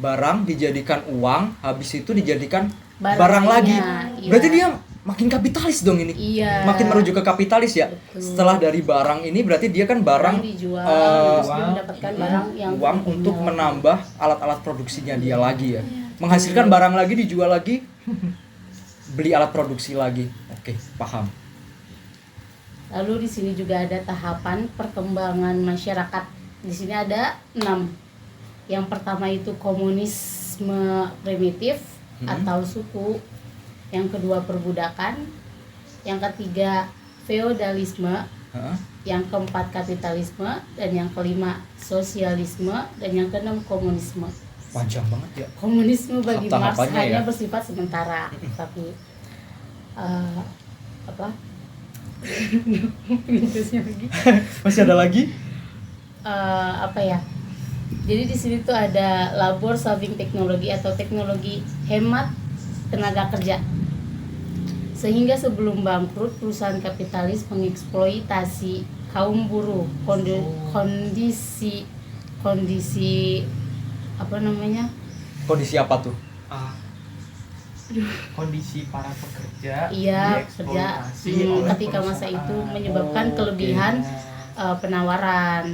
Barang dijadikan uang, habis itu dijadikan Barang barang lagi. lainnya, iya. Berarti dia makin kapitalis dong ini. Iya. Makin merujuk ke kapitalis ya. Betul. Setelah dari barang ini berarti dia kan barang dijual eh, terus dia mendapatkan barang yang uang lebih untuk banyak. menambah alat-alat produksinya dia lagi ya. Menghasilkan barang lagi dijual lagi, beli alat produksi lagi. Oke, paham. Lalu di sini juga ada tahapan perkembangan masyarakat. Di sini ada 6. Yang pertama itu komunisme primitif atau suku. Yang kedua perbudakan. Yang ketiga feodalisme. Hah? Yang keempat kapitalisme. Dan yang kelima sosialisme. Dan yang keenam komunisme. Panjang banget ya. Komunisme bagi Marx Tahap-tahapannya hanya ya. bersifat sementara, tapi Pintusnya lagi. Masih ada lagi? Jadi di sini tuh ada labor saving teknologi atau teknologi hemat tenaga kerja. Sehingga sebelum bangkrut perusahaan kapitalis mengeksploitasi kaum buruh kondisi Kondisi apa tuh? Kondisi para pekerja Iya, dieksploitasi kerja. oleh Ketika masa perusahaan. itu menyebabkan kelebihan penawaran.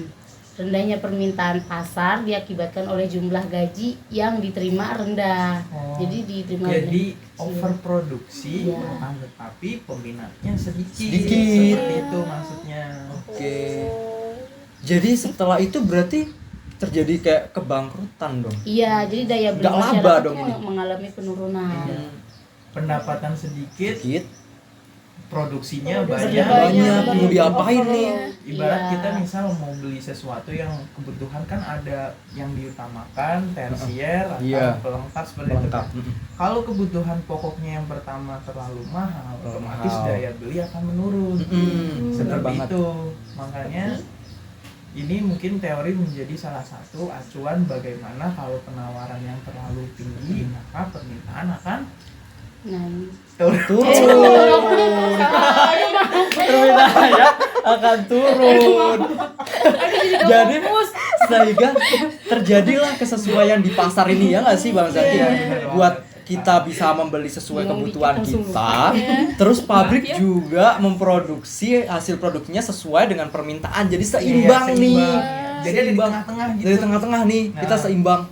Rendahnya permintaan pasar diakibatkan oleh jumlah gaji yang diterima rendah. Oh. Jadi diterima Jadi rendah. overproduksi, Iya. tetapi peminatnya sedikit. Sedikit. Seperti itu maksudnya. Oke. Jadi setelah itu berarti terjadi kayak kebangkrutan dong. Iya, jadi daya beli Nggak laba masyarakat dong tuh ini. mengalami penurunan. Pendapatan sedikit, Sedikit. produksinya Produksinya banyak. mau diapain nih? Ibarat Iya. kita misal mau beli sesuatu yang kebutuhan kan ada yang diutamakan, tersier atau Iya. pelengkap seperti itu. Pelengkap. Kan. Kalau kebutuhan pokoknya yang pertama terlalu mahal, otomatis mahal. daya beli akan menurun. Bener Seperti banget. itu. Makanya ini mungkin teori menjadi salah satu acuan bagaimana kalau penawaran yang terlalu tinggi maka permintaan akan Nah, Permintaannya akan turun. Jadi sehingga terjadilah kesesuaian di pasar ini ya nggak sih Bang Zaki ya? Buat kita bisa membeli sesuai kebutuhan kita. Terus pabrik juga memproduksi hasil produknya sesuai dengan permintaan. Jadi seimbang nih. Jadi ada di Seimbang. tengah-tengah gitu. Dari tengah-tengah nih kita Nah. seimbang.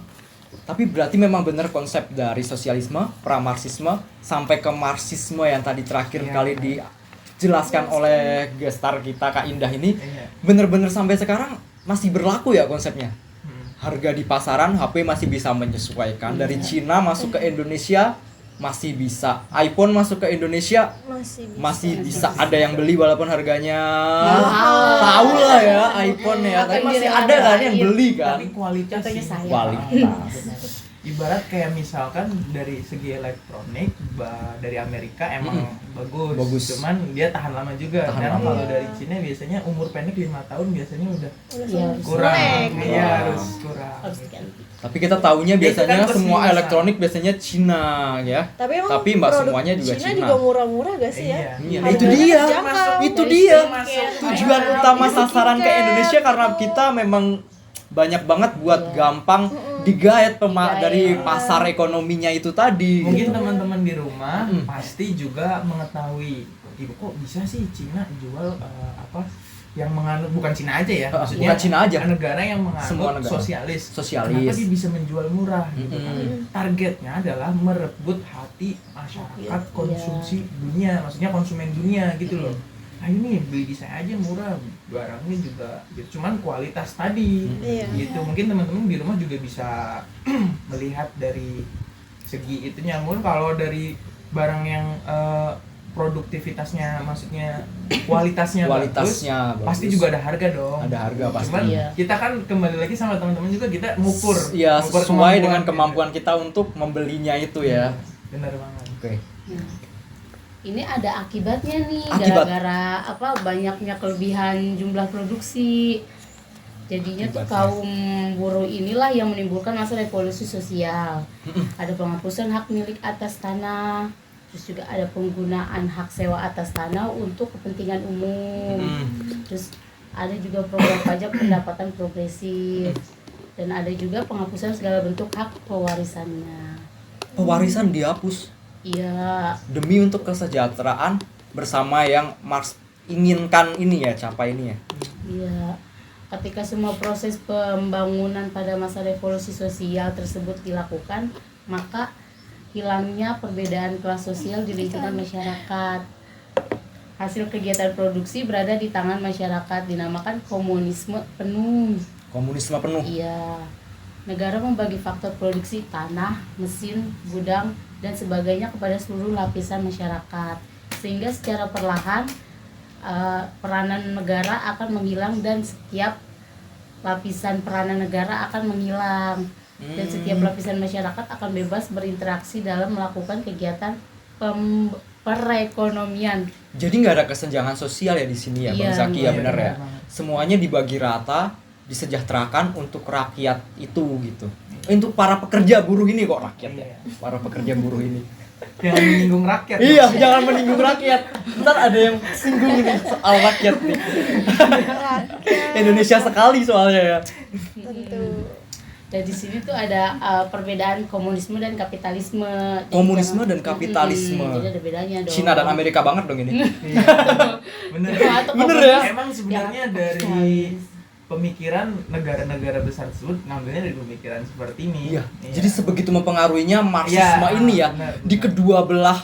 Tapi berarti memang benar konsep dari sosialisme, pramarxisme sampai ke marxisme yang tadi terakhir Iya. kali dijelaskan oleh gestar kita Kak Indah ini Iya. bener-bener sampai sekarang masih berlaku ya konsepnya. Hmm. Harga di pasaran HP masih bisa menyesuaikan. Dari Cina masuk ke Indonesia masih bisa. iPhone masuk ke Indonesia masih bisa ada yang beli walaupun harganya tahu lah ya iPhone ya, tapi masih ada kan yang beli kan. Tapi kualitas Contohnya sih. saya. Kualitas. Ibarat kayak misalkan dari segi elektronik dari Amerika emang bagus. Cuman dia tahan lama juga. Tahan Karena lama. kalau dari Cina biasanya umur pendek 5 tahun biasanya udah Iya, kurang. Selek. Iya, Kurang. harus kurang. harus diganti. Tapi kita taunya Itu kan biasanya plus semua minusan. elektronik biasanya Cina ya. Tapi Tapi mbak produk semuanya juga Cina Cina. juga murah-murah gak sih ya? Iya. Iya, Harganya itu dia. terjangkau. Itu Dari dia. Masuk. Tujuan utama sasaran ke Indonesia karena kita memang banyak banget buat gampang digait dari pasar ekonominya itu tadi. Mungkin gitu. teman-teman di rumah Mm-mm. pasti juga mengetahui, ibu kok bisa sih Cina jual yang menganut bukan Cina aja ya, maksudnya bukan Cina aja. negara yang Semua menganut negara. sosialis. Sosialis. Kenapa dia bisa menjual murah gitu kan? Mm-mm. Targetnya adalah merebut hati masyarakat konsumsi dunia, maksudnya konsumen dunia gitu loh. Ayo nih beli di saya aja murah, barangnya juga gitu. Cuman kualitas tadi Iya. gitu. Mungkin teman-teman di rumah juga bisa melihat dari segi itunya. Mungkin kalau dari barang yang produktivitasnya, maksudnya kualitasnya Kualitasnya bagus, pasti bagus. juga ada harga dong. Ada harga pasti. Cuman Iya. kita kan kembali lagi sama teman-teman juga kita ngukur. Ya ngukur sesuai dengan gitu. kemampuan kita untuk membelinya itu ya. Benar banget. Oke. Nah, ini ada akibatnya nih Akibat. gara-gara banyaknya kelebihan jumlah produksi. Jadinya tuh Akibatnya. kaum buruh inilah yang menimbulkan masa revolusi sosial. Ada penghapusan hak milik atas tanah, terus juga ada penggunaan hak sewa atas tanah untuk kepentingan umum. Terus ada juga program pajak pendapatan progresif. Dan ada juga penghapusan segala bentuk hak pewarisannya. Pewarisan dihapus Iya, demi untuk kesejahteraan bersama yang Marx inginkan ini ya, capai ini ya. iya. Ketika semua proses pembangunan pada masa revolusi sosial tersebut dilakukan, maka hilangnya perbedaan kelas sosial di lingkungan masyarakat. Hasil kegiatan produksi berada di tangan masyarakat, dinamakan komunisme penuh. Komunisme penuh. Iya. Negara membagi faktor produksi tanah, mesin, gudang, dan sebagainya kepada seluruh lapisan masyarakat. Sehingga secara perlahan peranan negara akan menghilang dan setiap lapisan peranan negara akan menghilang. Dan setiap lapisan masyarakat akan bebas berinteraksi dalam melakukan kegiatan perekonomian. Jadi nggak ada kesenjangan sosial ya di sini ya, Bang Iya, Zaki ya, iya, benar ya. benar banget. Semuanya dibagi rata, disejahterakan untuk rakyat itu gitu. Untuk para pekerja buruh ini kok rakyat ya. Iya. Para pekerja buruh ini. Jangan menyinggung rakyat. Iya, jangan menyinggung rakyat. Ntar ada yang singgung nih soal rakyat nih. Indonesia sekali soalnya ya. Tentu. Dan di sini tuh ada perbedaan komunisme dan kapitalisme. Jadi Komunisme jangan- dan kapitalisme. Jadi ada bedanya dong. Cina dan Amerika banget dong ini. Iya. Bener. Atau Bener komunis ya? Emang sebenarnya yang dari kapitalis. pemikiran negara-negara besar tersebut ngambilnya dari pemikiran seperti ini. Iya. Jadi sebegitu mempengaruhinya Marxisme Iya, ini ya benar, di benar. kedua belah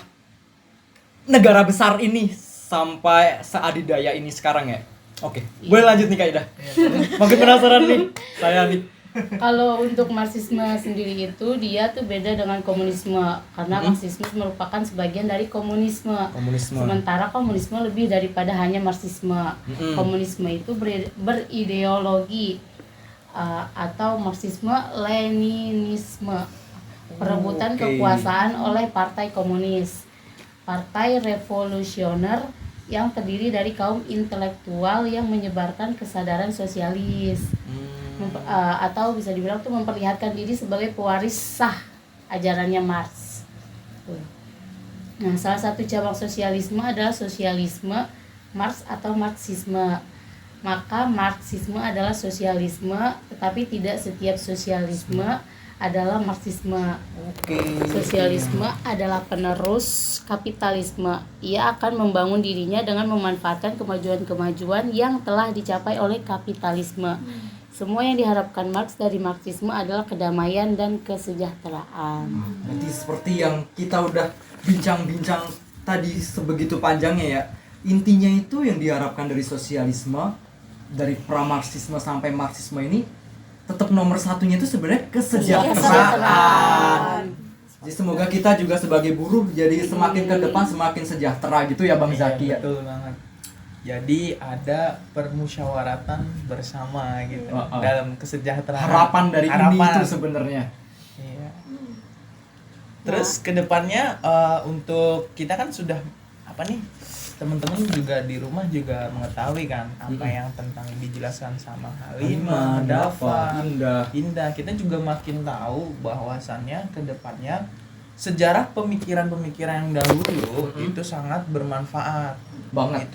negara besar ini sampai seadidaya ini sekarang ya. Oke, boleh lanjut nih Kak Ida. Iya. Makin penasaran nih saya nih. Kalau untuk Marxisme sendiri itu dia tuh beda dengan komunisme karena Marxisme merupakan sebagian dari komunisme. Sementara komunisme lebih daripada hanya Marxisme. Komunisme itu berideologi atau Marxisme Leninisme, perebutan kekuasaan oleh Partai Komunis, Partai Revolusioner yang terdiri dari kaum intelektual yang menyebarkan kesadaran sosialis. Atau bisa dibilang tuh memperlihatkan diri sebagai pewaris sah ajarannya Marx. Nah, salah satu cabang sosialisme adalah sosialisme Marx atau Marxisme. Maka Marxisme adalah sosialisme, tetapi tidak setiap sosialisme adalah Marxisme. Sosialisme adalah penerus kapitalisme. Ia akan membangun dirinya dengan memanfaatkan kemajuan-kemajuan yang telah dicapai oleh kapitalisme. Semua yang diharapkan Marx dari Marxisme adalah kedamaian dan kesejahteraan. Berarti seperti yang kita udah bincang-bincang tadi sebegitu panjangnya ya. Intinya itu yang diharapkan dari sosialisme, dari pra-Marxisme sampai Marxisme ini tetap nomor satunya itu sebenarnya kesejahteraan. Jadi semoga kita juga sebagai buruh jadi semakin ke depan semakin sejahtera gitu ya Bang Zaki ya. Betul banget. Jadi ada permusyawaratan bersama gitu dalam kesejahteraan. Harapan dari ini itu sebenarnya. Iya. Terus kedepannya untuk kita kan sudah apa nih, teman-teman juga di rumah juga mengetahui kan apa yang tentang dijelaskan sama Halimah, Dafa, Indah. Kita juga makin tahu bahwasannya kedepannya sejarah pemikiran-pemikiran yang dahulu itu sangat bermanfaat banget.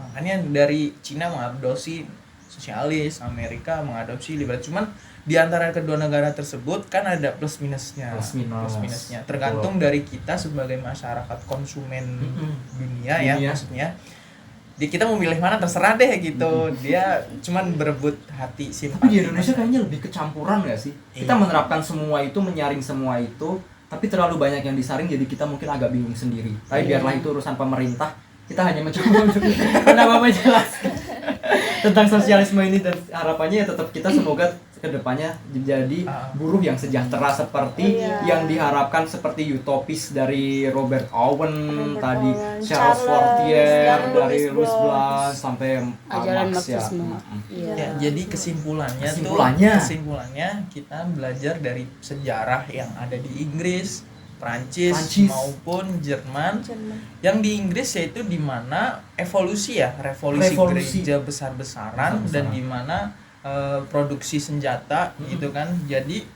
Makanya dari Cina mengadopsi sosialis, Amerika mengadopsi liberal. Cuman di antara kedua negara tersebut kan ada plus minusnya. Tergantung dari kita sebagai masyarakat konsumen dunia ya maksudnya. Kita mau milih mana terserah deh gitu. Dia cuman berebut hati simpati. Tapi di Indonesia kayaknya lebih kecampuran gak sih? Kita menerapkan semua itu, menyaring semua itu, tapi terlalu banyak yang disaring jadi kita mungkin agak bingung sendiri. Tapi biarlah itu urusan pemerintah. Kita hanya mencoba untuk menjelaskan tentang sosialisme ini dan harapannya ya tetap kita semoga kedepannya jadi buruh yang sejahtera seperti yang diharapkan, seperti utopis dari Robert Owen, Charles Fourier, dari Louis Blanc sampai ajaran Marx ya. Jadi kesimpulannya kita belajar dari sejarah yang ada di Inggris, Prancis maupun Jerman. Yang di Inggris yaitu di mana revolusi gereja besar-besaran dan di mana produksi senjata gitu kan. Jadi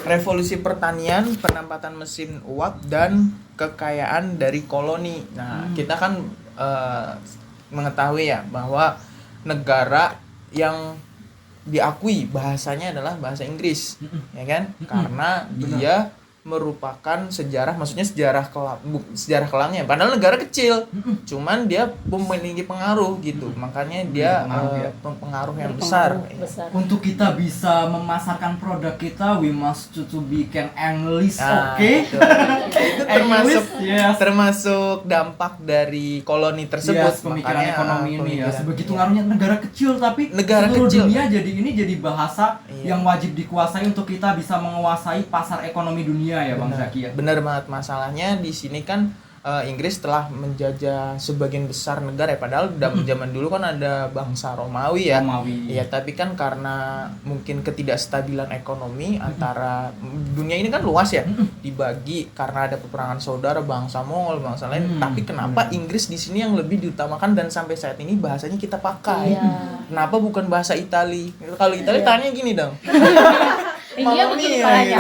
revolusi pertanian, penempatan mesin uap dan kekayaan dari koloni. Nah, kita kan mengetahui ya bahwa negara yang diakui bahasanya adalah bahasa Inggris, ya kan? Karena dia merupakan sejarah, maksudnya sejarah kelamnya. Padahal negara kecil, cuman dia memiliki pengaruh gitu. Makanya dia pengaruh yang besar. Untuk kita bisa memasarkan produk kita, we must to be can English, itu termasuk dampak dari koloni tersebut. Pemikiran ekonomi ini ya. Sebegitu ngaruhnya negara kecil, tapi seluruh dunia jadi bahasa yang wajib dikuasai untuk kita bisa menguasai pasar ekonomi dunia. Ya Bang Zaki ya. Benar banget, masalahnya di sini kan Inggris telah menjajah sebagian besar negara ya, padahal zaman dulu kan ada bangsa Romawi ya. Iya, tapi kan karena mungkin ketidakstabilan ekonomi antara dunia ini kan luas ya, dibagi karena ada peperangan saudara bangsa Mongol, bangsa lain. Tapi kenapa Inggris di sini yang lebih diutamakan dan sampai saat ini bahasanya kita pakai? Kenapa bukan bahasa Itali? Kalau Itali tanya gini dong. Iya begitu palanya.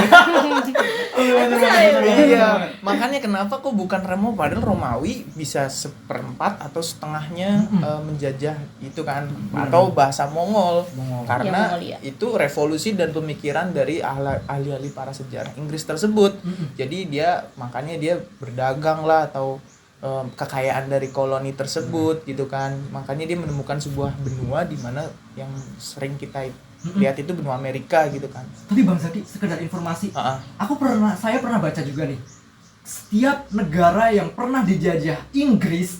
Iya, makanya kenapa kok bukan Remo, padahal Romawi bisa seperempat atau setengahnya menjajah itu kan, atau bahasa Mongol. Karena itu revolusi dan pemikiran dari ahli-ahli para sejarah Inggris tersebut. Jadi makanya dia berdagang lah atau kekayaan dari koloni tersebut gitu kan. Makanya dia menemukan sebuah benua di mana yang sering kita lihat itu benua Amerika gitu kan. Tapi Bang Zaki, sekedar informasi, saya pernah baca juga nih, setiap negara yang pernah dijajah Inggris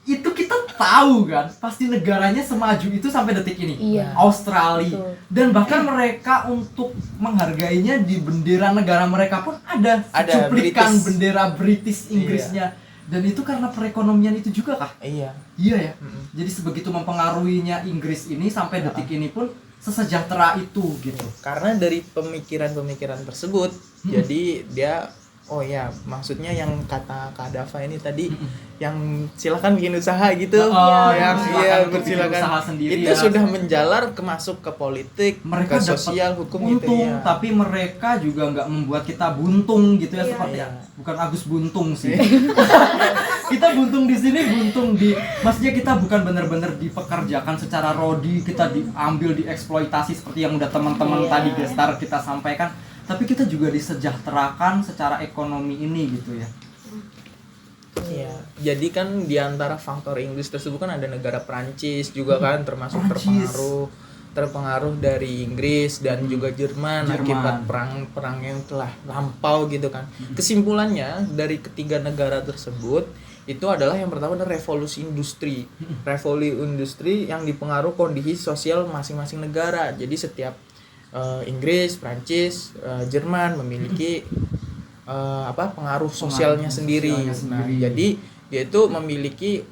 itu kita tahu kan, pasti negaranya semaju itu sampai detik ini. Iya. Australia. Betul. Dan bahkan mereka untuk menghargainya di bendera negara mereka pun ada cuplikan British. bendera British Inggrisnya. Dan itu karena perekonomian itu juga kah? Iya. Iya ya. Jadi sebegitu mempengaruhinya Inggris ini sampai detik ini pun sesejahtera itu gitu. Karena dari pemikiran-pemikiran tersebut, jadi dia oh ya, maksudnya yang kata Kak Dava ini tadi yang silakan bikin usaha gitu. Yang untuk bikin usaha sendiri itu ya. sudah menjalar masuk ke politik, Mereka ke dapat sosial, hukum untung, gitu ya. tapi mereka juga nggak membuat kita buntung gitu ya, Iya. seperti Iya. bukan Agus Buntung sih. Kita buntung di sini, buntung di, maksudnya kita bukan benar-benar dipekerjakan secara rodi, kita diambil, dieksploitasi seperti yang udah teman-teman tadi gestar kita sampaikan, tapi kita juga disejahterakan secara ekonomi ini gitu ya. Iya. Jadi kan di antara faktor Inggris tersebut kan ada negara Prancis juga kan termasuk Prancis. terpengaruh dari Inggris dan juga Jerman akibat perang yang telah lampau gitu kan. Kesimpulannya dari ketiga negara tersebut itu adalah yang pertama adalah revolusi industri. Revolusi industri yang dipengaruhi kondisi sosial masing-masing negara. Jadi setiap Inggris, Prancis, Jerman memiliki pengaruh sosialnya sendiri. Nah, jadi yaitu memiliki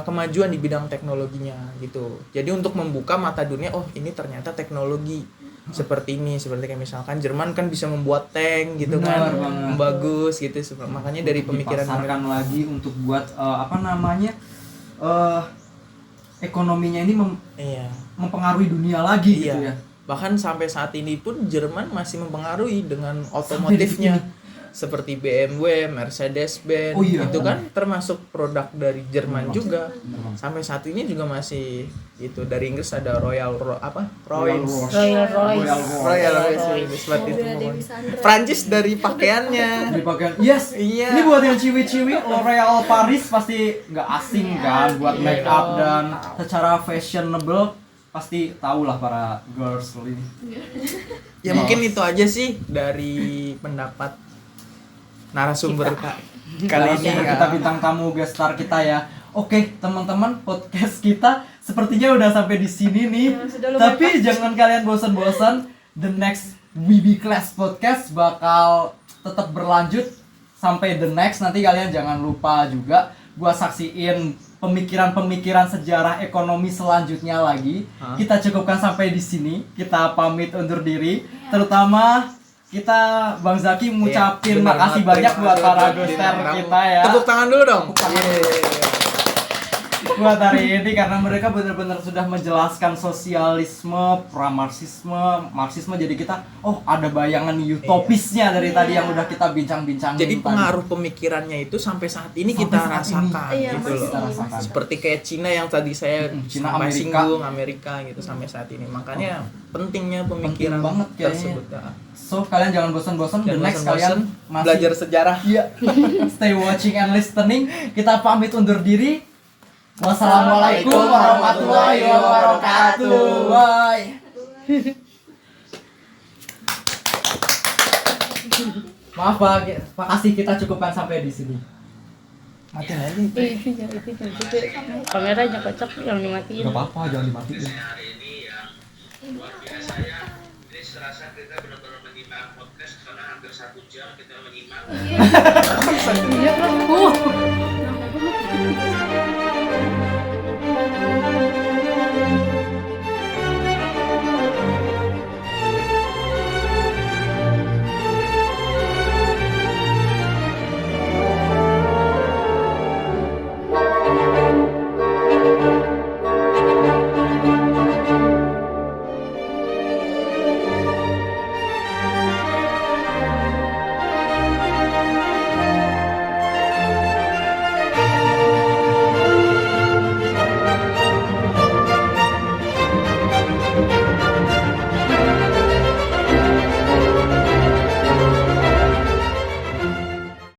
kemajuan di bidang teknologinya gitu. Jadi untuk membuka mata dunia, oh ini ternyata teknologi seperti ini, seperti kayak misalkan Jerman kan bisa membuat tank gitu. Benar kan, banget. bagus gitu. Makanya dari pemikiran dipasarkan lagi untuk buat ekonominya ini iya. mempengaruhi dunia lagi gitu Iya. ya. Bahkan sampai saat ini pun Jerman masih mempengaruhi dengan otomotifnya. Seperti BMW, Mercedes-Benz, Oh iya. itu kan termasuk produk dari Jerman juga. Benar. Sampai saat ini juga masih itu. Dari Inggris ada Royal Royce. Royal Royce. Royal Royce seperti itu. Mobilnya Dewi Sandra. Prancis dari pakaiannya. Dipakai. Yes. Iya. Ini buat yang ciwi-ciwi, L'Oreal Paris pasti nggak asing kan buat make up dan secara fashionable pasti tahulah para girls ini. Ya mungkin itu aja sih dari pendapat narasumber kali ini kita bintang tamu guest star kita ya. Oke, teman-teman, podcast kita sepertinya udah sampai di sini nih. Tapi jangan kalian bosan-bosan. The next WB Class podcast bakal tetap berlanjut sampai the next. Nanti kalian jangan lupa juga gua saksiin pemikiran-pemikiran sejarah ekonomi selanjutnya lagi. Kita cukupkan sampai di sini. Kita pamit undur diri. Terutama kita Bang Zaki ngucapin Benar makasih banget. banyak buat para Terima kasih guest buat kita ya. Tepuk tangan dulu dong. Buat hari ini karena mereka benar-benar sudah menjelaskan sosialisme, pramarxisme, marxisme, jadi kita ada bayangan utopisnya dari tadi yang udah kita bincang-bincangin. Jadi tadi. pengaruh pemikirannya itu sampai saat ini Sampai kita saat rasakan ini. Iya, gitu masih. loh. Kita rasakan. Seperti kayak Cina yang tadi saya Cina, sampai Amerika. singgung Amerika gitu sampai saat ini. Makanya pentingnya pemikiran Penting banget kayaknya. tersebut. Ya. So kalian jangan bosan-bosan. The Dan next bosan-bosan kalian masih belajar sejarah. Iya. Stay watching and listening. Kita pamit undur diri. Wassalamualaikum warahmatullahi wabarakatuh. Bye. Maaf Pak, makasih kita cukupkan sampai di sini. Matiin aja. Itu kameranya kocok yang dimatiin. Gak apa-apa, jangan dimatiin. hari ini yang luar biasa ya. Ini serasa kita benar-benar menyimak podcast karena hampir 1 jam kita menyimak. Iya, Bang.